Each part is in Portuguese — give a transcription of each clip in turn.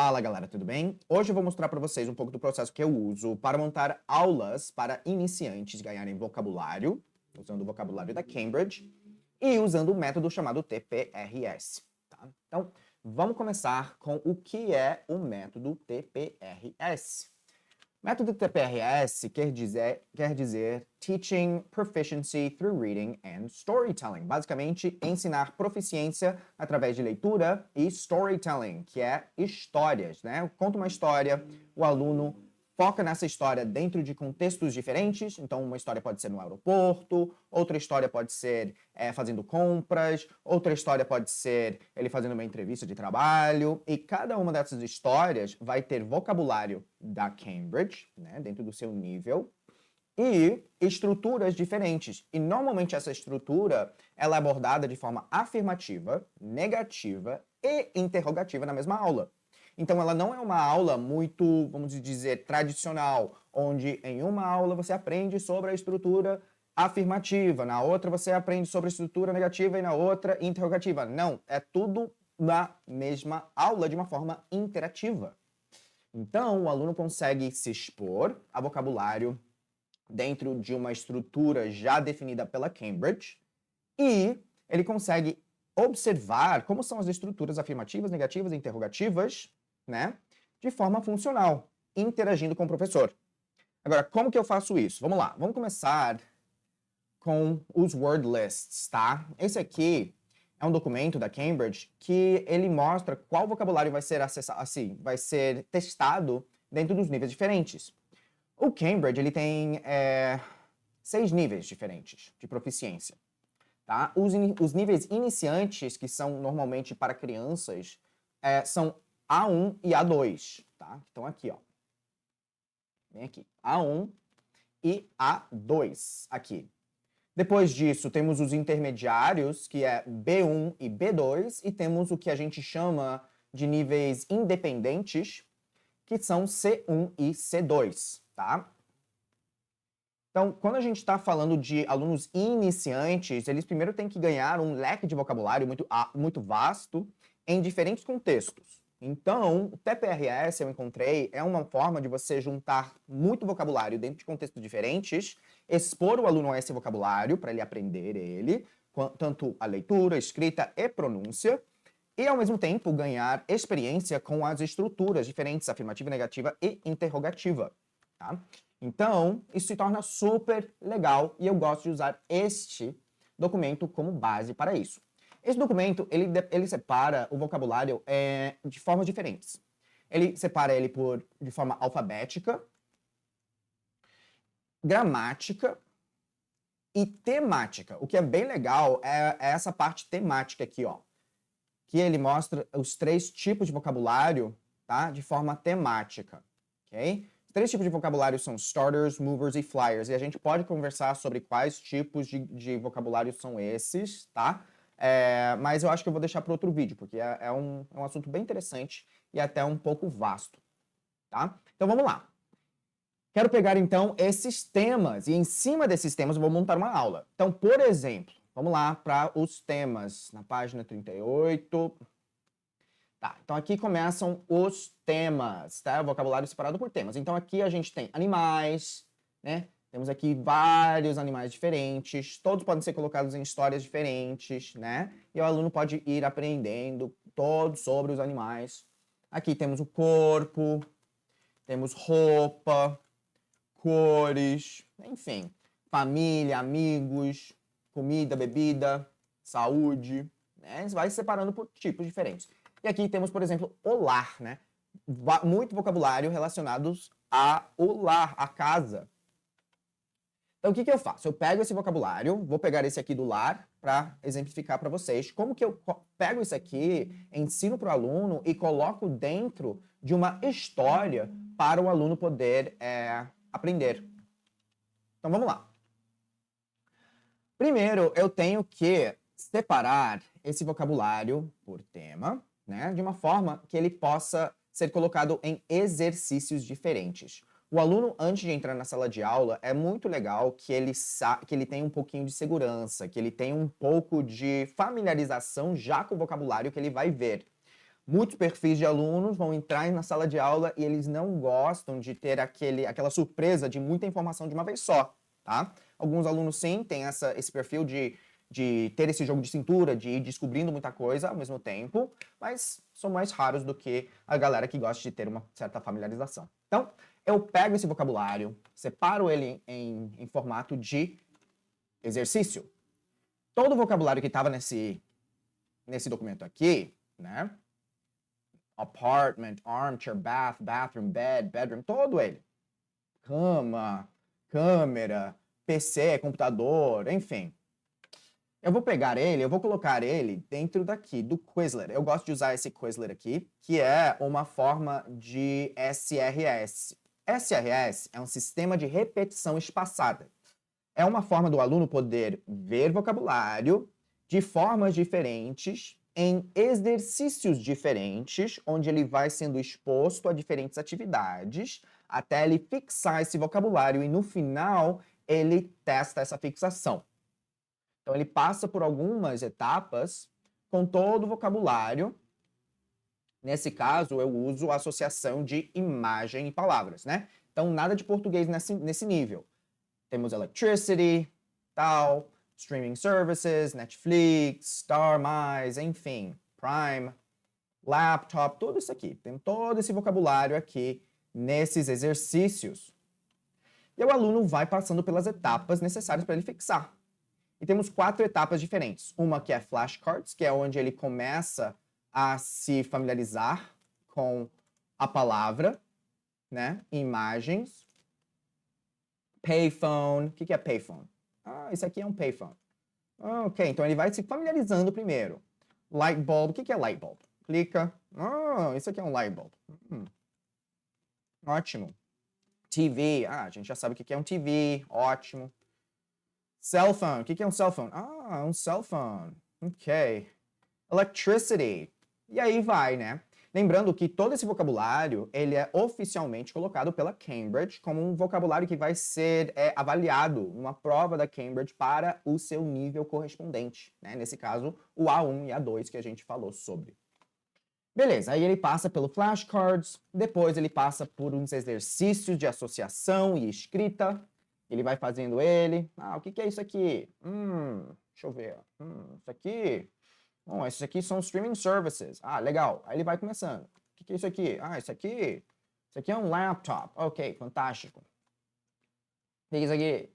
Fala galera, tudo bem? Hoje eu vou mostrar para vocês um pouco do processo que eu uso para montar aulas para iniciantes ganharem vocabulário, usando o vocabulário da Cambridge e usando o método chamado TPRS. Tá? Então, vamos começar com o que é o método TPRS. Método TPRS quer dizer Teaching Proficiency Through Reading and Storytelling. Basicamente, ensinar proficiência através de leitura e storytelling, que é histórias, né? Conta uma história, o aluno foca nessa história dentro de contextos diferentes. Então, uma história pode ser no aeroporto, outra história pode ser fazendo compras, outra história pode ser ele fazendo uma entrevista de trabalho. E cada uma dessas histórias vai ter vocabulário da Cambridge, né, dentro do seu nível, e estruturas diferentes. E normalmente essa estrutura ela é abordada de forma afirmativa, negativa e interrogativa na mesma aula. Então, ela não é uma aula muito, vamos dizer, tradicional, onde em uma aula você aprende sobre a estrutura afirmativa, na outra você aprende sobre a estrutura negativa e na outra interrogativa. Não, é tudo na mesma aula de uma forma interativa. Então, o aluno consegue se expor a vocabulário dentro de uma estrutura já definida pela Cambridge e ele consegue observar como são as estruturas afirmativas, negativas e interrogativas, né, de forma funcional, interagindo com o professor. Agora, como que eu faço isso? Vamos lá, vamos começar com os word lists, tá? Esse aqui é um documento da Cambridge que ele mostra qual vocabulário vai ser vai ser testado dentro dos níveis diferentes. O Cambridge, ele tem 6 níveis diferentes de proficiência, tá? Os níveis iniciantes, que são normalmente para crianças, são A1 e A2, tá? Então aqui, ó. Vem aqui. A1 e A2, aqui. Depois disso, temos os intermediários, que é B1 e B2, e temos o que a gente chama de níveis independentes, que são C1 e C2, tá? Então, quando a gente está falando de alunos iniciantes, eles primeiro têm que ganhar um leque de vocabulário muito vasto em diferentes contextos. Então, o TPRS, eu encontrei, é uma forma de você juntar muito vocabulário dentro de contextos diferentes, expor o aluno a esse vocabulário para ele aprender ele, tanto a leitura, a escrita e pronúncia, e ao mesmo tempo ganhar experiência com as estruturas diferentes, afirmativa, negativa e interrogativa, tá? Então, isso se torna super legal e eu gosto de usar este documento como base para isso. Esse documento, ele separa o vocabulário de formas diferentes. Ele separa ele de forma alfabética, gramática e temática. O que é bem legal é essa parte temática aqui, ó. Que ele mostra os 3 tipos de vocabulário, tá? De forma temática, ok? Os 3 tipos de vocabulário são starters, movers e flyers. E a gente pode conversar sobre quais tipos de vocabulário são esses, tá? Mas eu acho que eu vou deixar para outro vídeo, porque é um assunto bem interessante e até um pouco vasto, tá? Então vamos lá. Quero pegar então esses temas e em cima desses temas eu vou montar uma aula. Então, por exemplo, vamos lá para os temas, na página 38. Tá, então aqui começam os temas, tá? O vocabulário separado por temas. Então aqui a gente tem animais, né? Temos aqui vários animais diferentes, todos podem ser colocados em histórias diferentes, né? E o aluno pode ir aprendendo todo sobre os animais. Aqui temos o corpo, temos roupa, cores, enfim, família, amigos, comida, bebida, saúde, né? Vai separando por tipos diferentes. E aqui temos, por exemplo, o lar, né? Muito vocabulário relacionados ao lar, à casa. Então, o que eu faço? Eu pego esse vocabulário, vou pegar esse aqui do lar para exemplificar para vocês como que eu pego isso aqui, ensino para o aluno e coloco dentro de uma história para o aluno poder aprender. Então, vamos lá. Primeiro, eu tenho que separar esse vocabulário por tema, né, de uma forma que ele possa ser colocado em exercícios diferentes. O aluno, antes de entrar na sala de aula, é muito legal que ele tenha um pouquinho de segurança, que ele tenha um pouco de familiarização já com o vocabulário que ele vai ver. Muitos perfis de alunos vão entrar na sala de aula e eles não gostam de ter aquela surpresa de muita informação de uma vez só, tá? Alguns alunos, sim, têm esse perfil de ter esse jogo de cintura, de ir descobrindo muita coisa ao mesmo tempo, mas são mais raros do que a galera que gosta de ter uma certa familiarização. Então, eu pego esse vocabulário, separo ele em formato de exercício. Todo o vocabulário que estava nesse documento aqui, né? Apartment, armchair, bath, bathroom, bed, bedroom, todo ele. Cama, câmera, PC, computador, enfim. Eu vou pegar ele, eu vou colocar ele dentro daqui, do Quizlet. Eu gosto de usar esse Quizlet aqui, que é uma forma de SRS. SRS é um sistema de repetição espaçada. É uma forma do aluno poder ver vocabulário de formas diferentes, em exercícios diferentes, onde ele vai sendo exposto a diferentes atividades, até ele fixar esse vocabulário e no final ele testa essa fixação. Então ele passa por algumas etapas com todo o vocabulário. Nesse caso, eu uso a associação de imagem e palavras, né? Então nada de português nesse nível. Temos electricity, tal, streaming services, Netflix, Star+, enfim, Prime, laptop, tudo isso aqui. Tem todo esse vocabulário aqui nesses exercícios. E o aluno vai passando pelas etapas necessárias para ele fixar. E temos 4 etapas diferentes. Uma que é flashcards, que é onde ele começa a se familiarizar com a palavra, né? Imagens. Payphone. O que é payphone? Ah, isso aqui é um payphone. Ah, ok, então ele vai se familiarizando primeiro. Light bulb. O que é light bulb? Clica. Ah, isso aqui é um light bulb. Ótimo. TV. Ah, a gente já sabe o que é um TV. Ótimo. Cell phone. O que é um cell phone? Ah, um cell phone. Ok. Electricity. E aí vai, né? Lembrando que todo esse vocabulário, ele é oficialmente colocado pela Cambridge como um vocabulário que vai ser avaliado numa prova da Cambridge para o seu nível correspondente, né? Nesse caso, o A1 e A2 que a gente falou sobre. Beleza, aí ele passa pelo flashcards, depois ele passa por uns exercícios de associação e escrita. Ele vai fazendo ele. Ah, o que é isso aqui? Deixa eu ver. Isso aqui... Bom, esses aqui são streaming services. Ah, legal. Aí ele vai começando. O que é isso aqui? Ah, isso aqui é um laptop. Ok, fantástico. O que é isso aqui?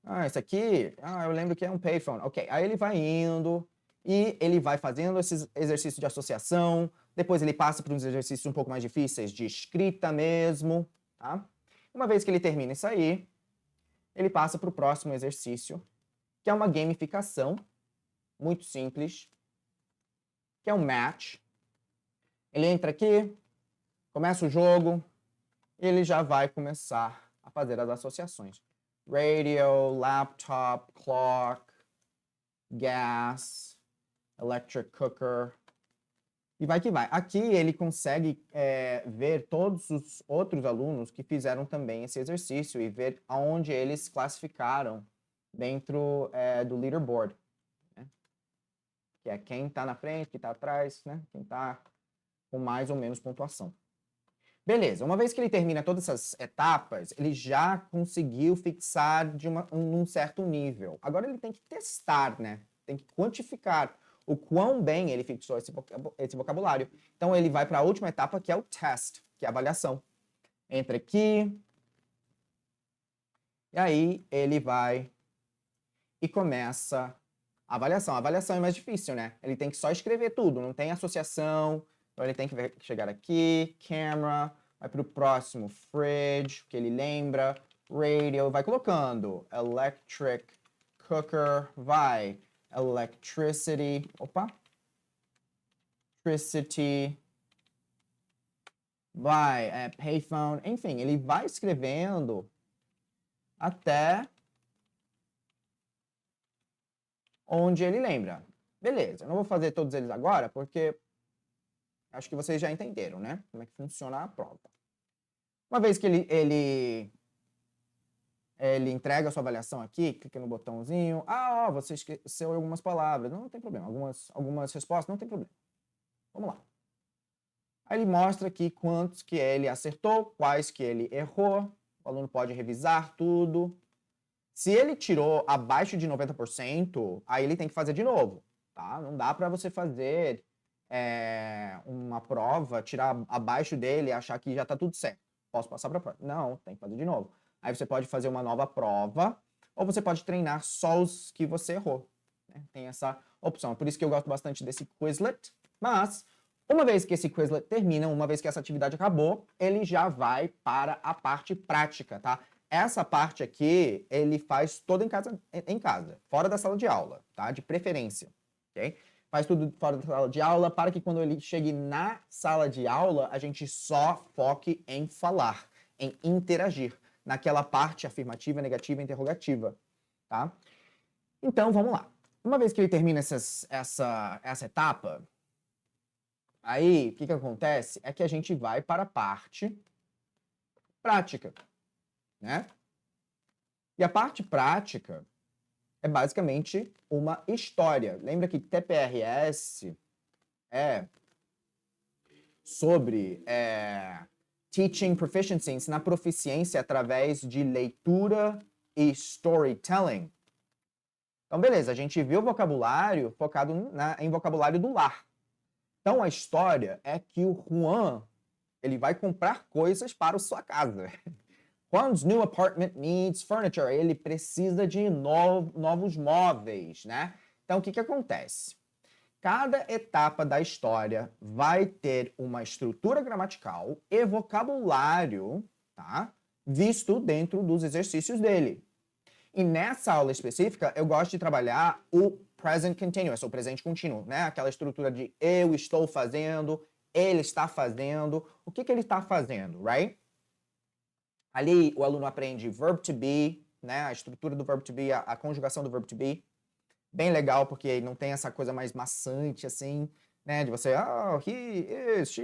Ah, isso aqui... Ah, eu lembro que é um payphone. Ok, aí ele vai indo e ele vai fazendo esses exercícios de associação. Depois ele passa por uns exercícios um pouco mais difíceis de escrita mesmo, tá? Uma vez que ele termina isso aí, ele passa para o próximo exercício, que é uma gamificação muito simples, que é um match. Ele entra aqui, começa o jogo, e ele já vai começar a fazer as associações. Radio, laptop, clock, gas, electric cooker, e vai que vai. Aqui ele consegue ver todos os outros alunos que fizeram também esse exercício e ver aonde eles classificaram dentro do leaderboard. Que é quem está na frente, quem está atrás, né? Quem está com mais ou menos pontuação. Beleza, uma vez que ele termina todas essas etapas, ele já conseguiu fixar num certo nível. Agora ele tem que testar, né? Tem que quantificar o quão bem ele fixou esse vocabulário. Então ele vai para a última etapa, que é o test, que é a avaliação. Entra aqui, e aí ele vai e começa a avaliação. A avaliação é mais difícil, né? Ele tem que só escrever tudo, não tem associação. Então ele tem que chegar aqui, camera, vai para o próximo, fridge, que ele lembra, radio, vai colocando, electric, cooker, vai, electricity, electricity, vai, payphone, enfim, ele vai escrevendo até onde ele lembra. Beleza, eu não vou fazer todos eles agora, porque acho que vocês já entenderam, né? Como é que funciona a prova. Uma vez que ele entrega a sua avaliação aqui, clica no botãozinho. Ah, ó, você esqueceu algumas palavras. Não tem problema. Algumas respostas, não tem problema. Vamos lá. Aí ele mostra aqui quantos que ele acertou, quais que ele errou. O aluno pode revisar tudo. Se ele tirou abaixo de 90%, aí ele tem que fazer de novo, tá? Não dá para você fazer uma prova, tirar abaixo dele e achar que já está tudo certo. Posso passar para a prova? Não, tem que fazer de novo. Aí você pode fazer uma nova prova, ou você pode treinar só os que você errou. Né? Tem essa opção. Por isso que eu gosto bastante desse Quizlet. Mas, uma vez que esse Quizlet termina, uma vez que essa atividade acabou, ele já vai para a parte prática, tá? Essa parte aqui, ele faz toda em casa, fora da sala de aula, tá? De preferência, ok? Faz tudo fora da sala de aula para que quando ele chegue na sala de aula, a gente só foque em falar, em interagir, naquela parte afirmativa, negativa, interrogativa, tá? Então, vamos lá. Uma vez que ele termina essa etapa, aí, o que acontece é que a gente vai para a parte prática, né? E a parte prática é basicamente uma história. Lembra que TPRS é sobre teaching proficiency, ensinar proficiência através de leitura e storytelling. Então, beleza, a gente viu o vocabulário focado em vocabulário do lar. Então, a história é que o Juan, ele vai comprar coisas para a sua casa. Juan's new apartment needs furniture. Ele precisa de novos móveis, né? Então, o que acontece? Cada etapa da história vai ter uma estrutura gramatical e vocabulário, tá? Visto dentro dos exercícios dele. E nessa aula específica, eu gosto de trabalhar o present continuous, o presente contínuo, né? Aquela estrutura de eu estou fazendo, ele está fazendo. O que ele está fazendo, right? Ali o aluno aprende verb to be, né? A estrutura do verb to be, a conjugação do verb to be. Bem legal, porque não tem essa coisa mais maçante, assim, né? De você, he is, she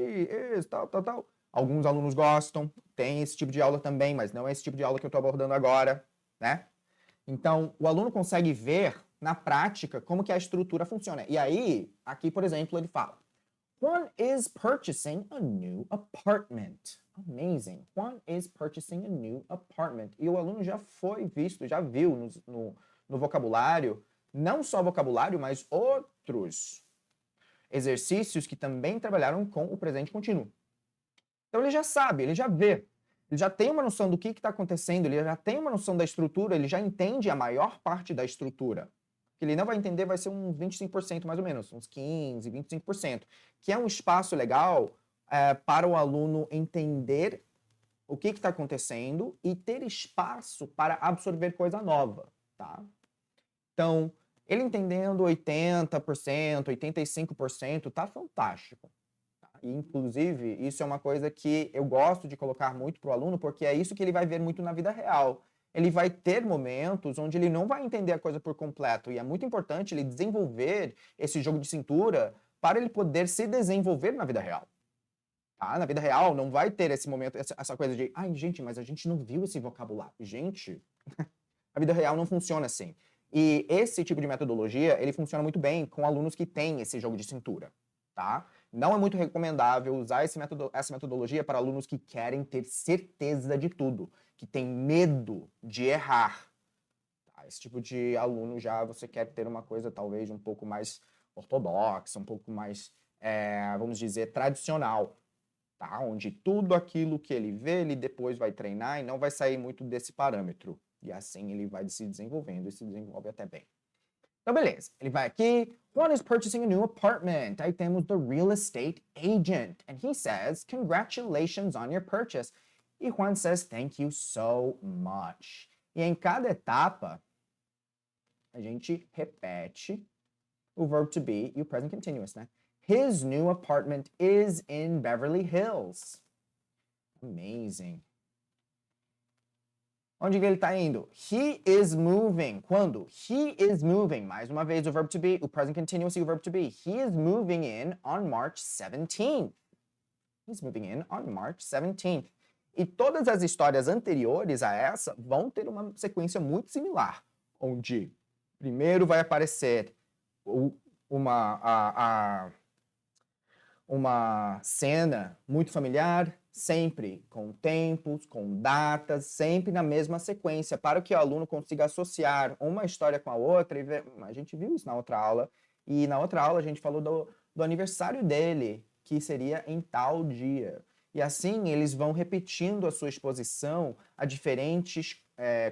is, tal, tal, tal. Alguns alunos gostam, tem esse tipo de aula também, mas não é esse tipo de aula que eu estou abordando agora, né? Então, o aluno consegue ver na prática como que a estrutura funciona. E aí, aqui, por exemplo, ele fala, Juan is purchasing a new apartment. Amazing. Juan is purchasing a new apartment. E o aluno já foi visto, já viu no vocabulário, não só vocabulário, mas outros exercícios que também trabalharam com o presente contínuo. Então ele já sabe, ele já vê, ele já tem uma noção do que está acontecendo, ele já tem uma noção da estrutura, ele já entende a maior parte da estrutura. O que ele não vai entender vai ser uns 25% mais ou menos, uns 15%, 25%, que é um espaço legal para o aluno entender o que está acontecendo e ter espaço para absorver coisa nova, tá? Então, ele entendendo 80%, 85%, tá fantástico. Tá? E, inclusive, isso é uma coisa que eu gosto de colocar muito para o aluno, porque é isso que ele vai ver muito na vida real. Ele vai ter momentos onde ele não vai entender a coisa por completo, e é muito importante ele desenvolver esse jogo de cintura para ele poder se desenvolver na vida real. Tá? Na vida real, não vai ter esse momento, essa coisa de, ai, gente, mas a gente não viu esse vocabulário. Gente, a vida real não funciona assim. E esse tipo de metodologia, ele funciona muito bem com alunos que têm esse jogo de cintura, tá? Não é muito recomendável usar essa metodologia para alunos que querem ter certeza de tudo, que têm medo de errar. Tá? Esse tipo de aluno já você quer ter uma coisa talvez um pouco mais ortodoxa, um pouco mais, vamos dizer, tradicional, tá? Onde tudo aquilo que ele vê, ele depois vai treinar e não vai sair muito desse parâmetro. E assim ele vai se desenvolvendo e se desenvolve até bem. Então, beleza. Ele vai aqui. Juan is purchasing a new apartment. Aí temos the real estate agent. And he says, congratulations on your purchase. E Juan says, thank you so much. E em cada etapa, a gente repete o verb to be e o present continuous, né? His new apartment is in Beverly Hills. Amazing. Onde ele está indo? He is moving. Quando? He is moving. Mais uma vez o verb to be, o present continuous e o verb to be. He is moving in on March 17th. He's moving in on March 17th. E todas as histórias anteriores a essa vão ter uma sequência muito similar, onde primeiro vai aparecer uma cena muito familiar, sempre com tempos, com datas, sempre na mesma sequência, para que o aluno consiga associar uma história com a outra. E a gente viu isso na outra aula, e na outra aula a gente falou do aniversário dele, que seria em tal dia. E assim eles vão repetindo a sua exposição a diferentes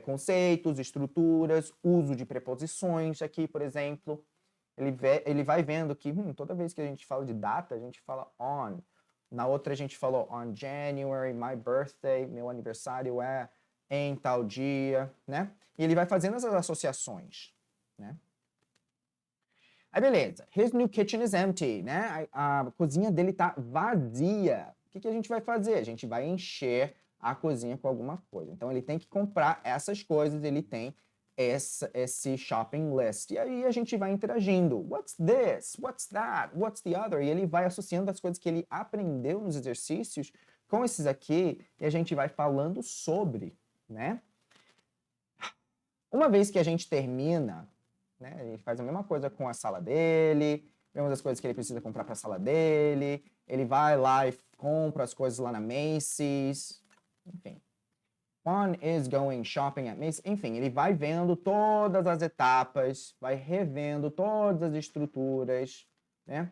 conceitos, estruturas, uso de preposições aqui, por exemplo. Ele vai vendo que toda vez que a gente fala de data, a gente fala on. Na outra a gente falou on January, my birthday, meu aniversário é em tal dia, né? E ele vai fazendo essas associações, né? Aí beleza, his new kitchen is empty, né? A cozinha dele tá vazia. O que a gente vai fazer? A gente vai encher a cozinha com alguma coisa. Então ele tem que comprar essas coisas, ele tem esse shopping list. E aí a gente vai interagindo. What's this? What's that? What's the other? E ele vai associando as coisas que ele aprendeu nos exercícios com esses aqui e a gente vai falando sobre, né? Uma vez que a gente termina, né, ele faz a mesma coisa com a sala dele, vemos as coisas que ele precisa comprar para a sala dele, ele vai lá e compra as coisas lá na Macy's, enfim. Juan is going shopping at Macy's. Enfim, ele vai vendo todas as etapas, vai revendo todas as estruturas, né?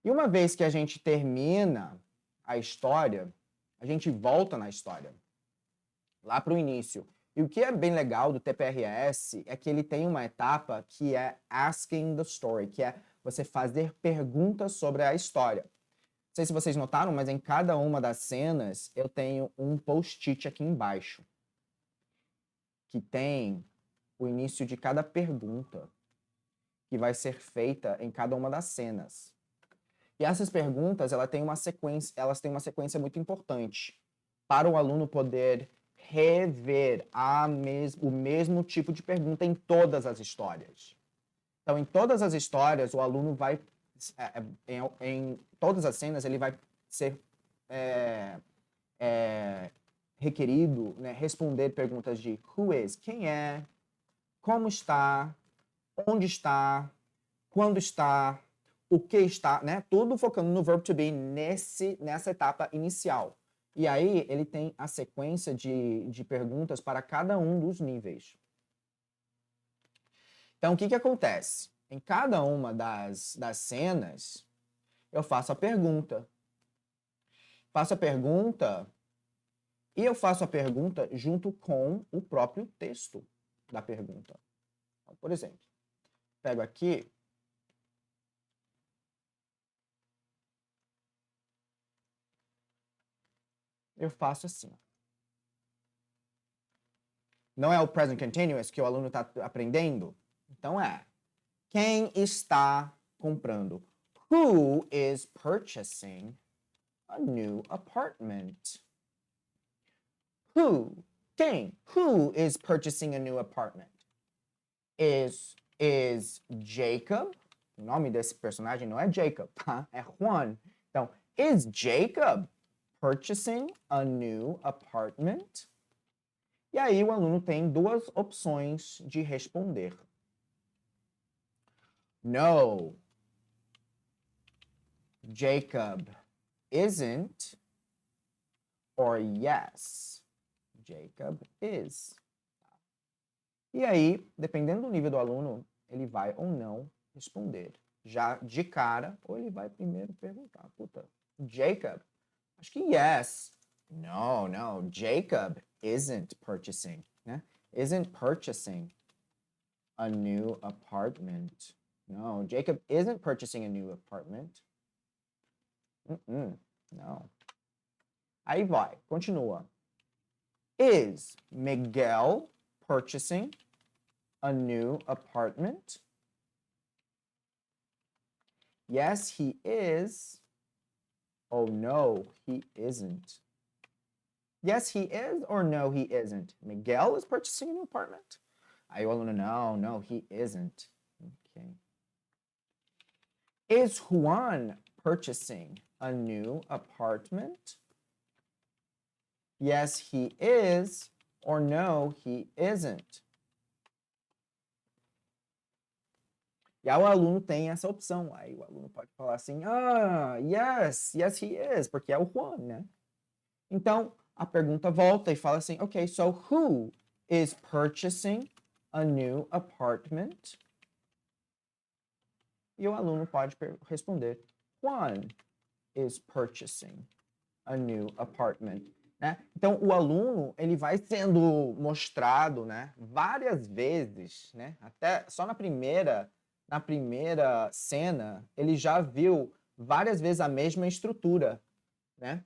E uma vez que a gente termina a história, a gente volta na história, lá para o início. E o que é bem legal do TPRS é que ele tem uma etapa que é asking the story, que é você fazer perguntas sobre a história. Não sei se vocês notaram, mas em cada uma das cenas eu tenho um post-it aqui embaixo, que tem o início de cada pergunta que vai ser feita em cada uma das cenas. E essas perguntas, elas têm uma sequência muito importante para o aluno poder rever o mesmo tipo de pergunta em todas as histórias. Então, em todas as histórias, o aluno vai, em todas as cenas, ele vai ser requerido, né, responder perguntas de who is, quem é, como está, onde está, quando está, o que está, né? Tudo focando no verbo to be nessa etapa inicial. E aí ele tem a sequência de perguntas para cada um dos níveis. Então, o que acontece? Em cada uma das cenas, eu faço a pergunta. Faço a pergunta e eu faço a pergunta junto com o próprio texto da pergunta. Então, por exemplo, pego aqui. Eu faço assim. Não é o present continuous que o aluno está aprendendo? Então é. Quem está comprando? Who is purchasing a new apartment? Who? Quem? Who is purchasing a new apartment? Is Jacob? O nome desse personagem não é Jacob, tá? É Juan. Então, is Jacob purchasing a new apartment? E aí o aluno tem duas opções de responder. No, Jacob isn't, or yes, Jacob is. E aí, dependendo do nível do aluno, ele vai ou não responder. Já de cara, ou ele vai primeiro perguntar, puta, Jacob, acho que yes. No, Jacob isn't purchasing, né? Isn't purchasing a new apartment. No, Jacob isn't purchasing a new apartment. No. Aí vai, continua. Is Miguel purchasing a new apartment? Yes, he is. Oh, no, he isn't. Yes, he is, or no, he isn't. Miguel is purchasing a new apartment? Aí o aluno, no, he isn't. Okay. Is Juan purchasing a new apartment? Yes, he is, or no, he isn't. E aí o aluno tem essa opção. Aí o aluno pode falar assim, yes, he is, porque é o Juan, né? Então, a pergunta volta e fala assim, ok, so who is purchasing a new apartment? E o aluno pode responder, Juan is purchasing a new apartment. Né? Então, o aluno ele vai sendo mostrado, né, várias vezes, né, até só na primeira cena, ele já viu várias vezes a mesma estrutura. Né?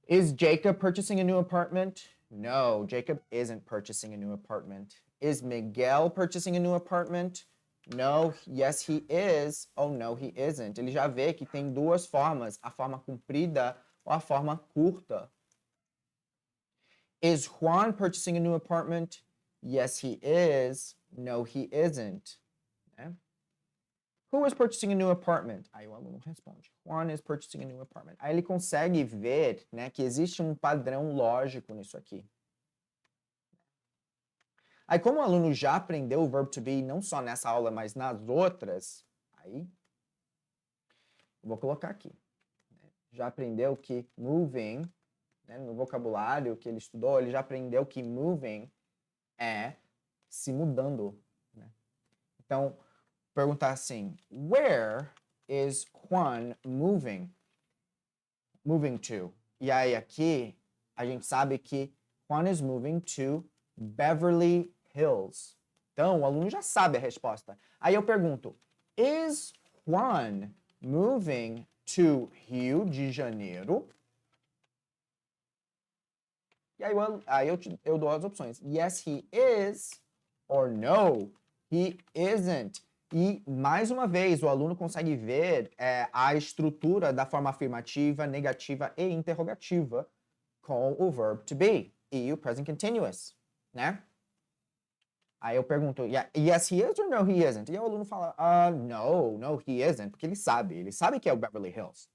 Is Jacob purchasing a new apartment? No, Jacob isn't purchasing a new apartment. Is Miguel purchasing a new apartment? No, yes he is. Oh no, he isn't. Ele já vê que tem duas formas, a forma comprida ou a forma curta. Is Juan purchasing a new apartment? Yes, he is. No, he isn't. Né? Who is purchasing a new apartment? Aí o aluno responde, Juan is purchasing a new apartment. Aí ele consegue ver, né, que existe um padrão lógico nisso aqui. Aí como o aluno já aprendeu o verbo to be, não só nessa aula, mas nas outras, aí eu vou colocar aqui. Já aprendeu que moving, né, no vocabulário que ele estudou, ele já aprendeu que moving é se mudando. Né? Então, perguntar assim, where is Juan moving? Moving to. E aí aqui, a gente sabe que Juan is moving to Beverly Hills. Então, o aluno já sabe a resposta. Aí eu pergunto, is Juan moving to Rio de Janeiro? E aí eu dou as opções. Yes, he is, or no, he isn't. E, mais uma vez, o aluno consegue ver a estrutura da forma afirmativa, negativa e interrogativa com o verb to be e o present continuous, né? Aí eu pergunto, yes, he is or no, he isn't? E o aluno fala, no, he isn't, porque ele sabe que é o Beverly Hills.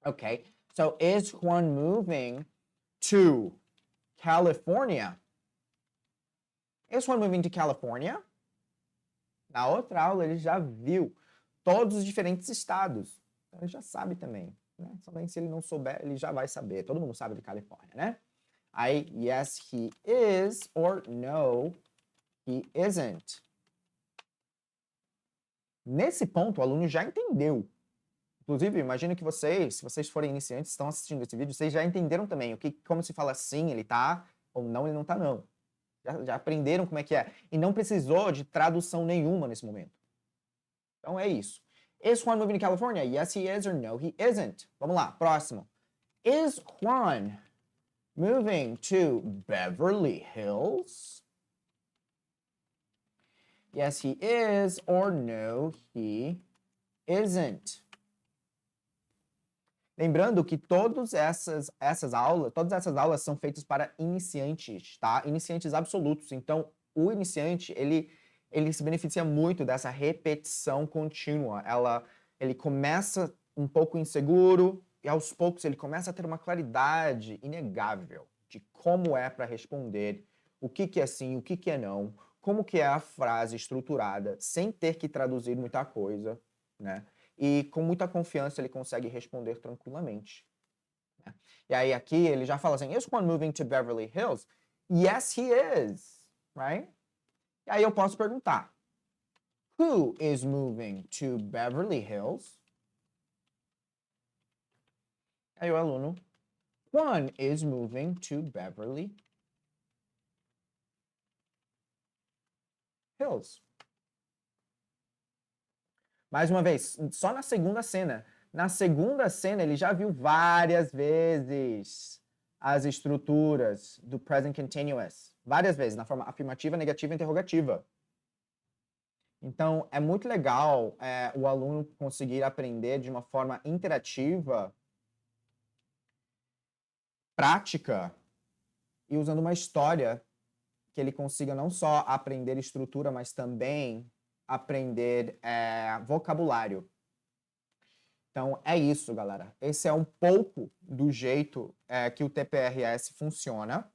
Ok, so is Juan moving to California? Is Juan moving to California? Na outra aula ele já viu todos os diferentes estados. Então ele já sabe também. Né? Somente se ele não souber, ele já vai saber. Todo mundo sabe de Califórnia, né? Aí, yes, he is, or no, he isn't. Nesse ponto, o aluno já entendeu. Inclusive, imagino que vocês, se vocês forem iniciantes, estão assistindo esse vídeo, vocês já entenderam também como se fala sim, ele tá, ou não, ele não tá, não. Já aprenderam como é que é. E não precisou de tradução nenhuma nesse momento. Então é isso. Is Juan moving to California? Yes, he is, or no, he isn't. Vamos lá, próximo. Is Juan moving to Beverly Hills? Yes, he is, or no, he isn't. Lembrando que todas essas aulas são feitas para iniciantes, tá? Iniciantes absolutos. Então, o iniciante, ele se beneficia muito dessa repetição contínua. Ele começa um pouco inseguro e aos poucos ele começa a ter uma claridade inegável de como é para responder, o que é sim, o que é não, como que é a frase estruturada, sem ter que traduzir muita coisa, né? E com muita confiança ele consegue responder tranquilamente. Né? E aí aqui ele já fala assim, is Juan moving to Beverly Hills? Yes, he is, right? E aí eu posso perguntar, who is moving to Beverly Hills? Aí o aluno, Juan is moving to Beverly Hills. Mais uma vez, só na segunda cena. Na segunda cena, ele já viu várias vezes as estruturas do present continuous. Várias vezes, na forma afirmativa, negativa e interrogativa. Então, é muito legal o aluno conseguir aprender de uma forma interativa, prática, e usando uma história que ele consiga não só aprender estrutura, mas também aprender vocabulário. Então, é isso, galera. Esse é um pouco do jeito que o TPRS funciona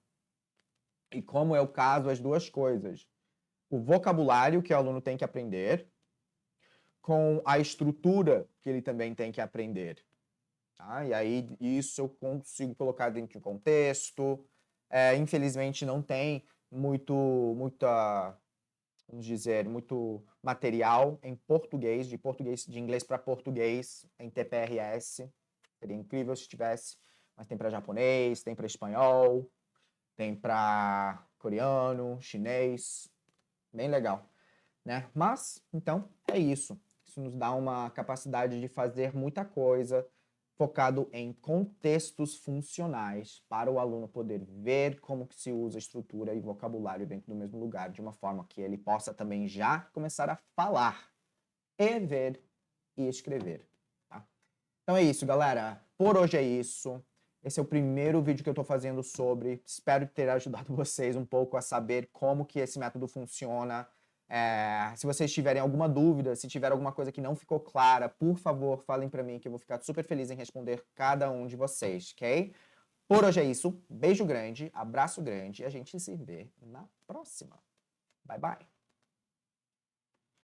e como eu caso as duas coisas. o vocabulário que o aluno tem que aprender com a estrutura que ele também tem que aprender. Tá? E aí, isso eu consigo colocar dentro de um contexto. Infelizmente, não tem muita, vamos dizer, muito material em português, de inglês para português, em TPRS. Seria incrível se tivesse, mas tem para japonês, tem para espanhol, tem para coreano, chinês, bem legal, né? Mas, então, é isso. Isso nos dá uma capacidade de fazer muita coisa focado em contextos funcionais para o aluno poder ver como que se usa estrutura e vocabulário dentro do mesmo lugar, de uma forma que ele possa também já começar a falar e ver e escrever, tá? Então é isso, galera. Por hoje é isso. Esse é o primeiro vídeo que eu estou fazendo sobre. Espero ter ajudado vocês um pouco a saber como que esse método funciona. Se vocês tiverem alguma dúvida, se tiver alguma coisa que não ficou clara, por favor, falem para mim que eu vou ficar super feliz em responder cada um de vocês, ok? Por hoje é isso. Beijo grande, abraço grande e a gente se vê na próxima. Bye, bye.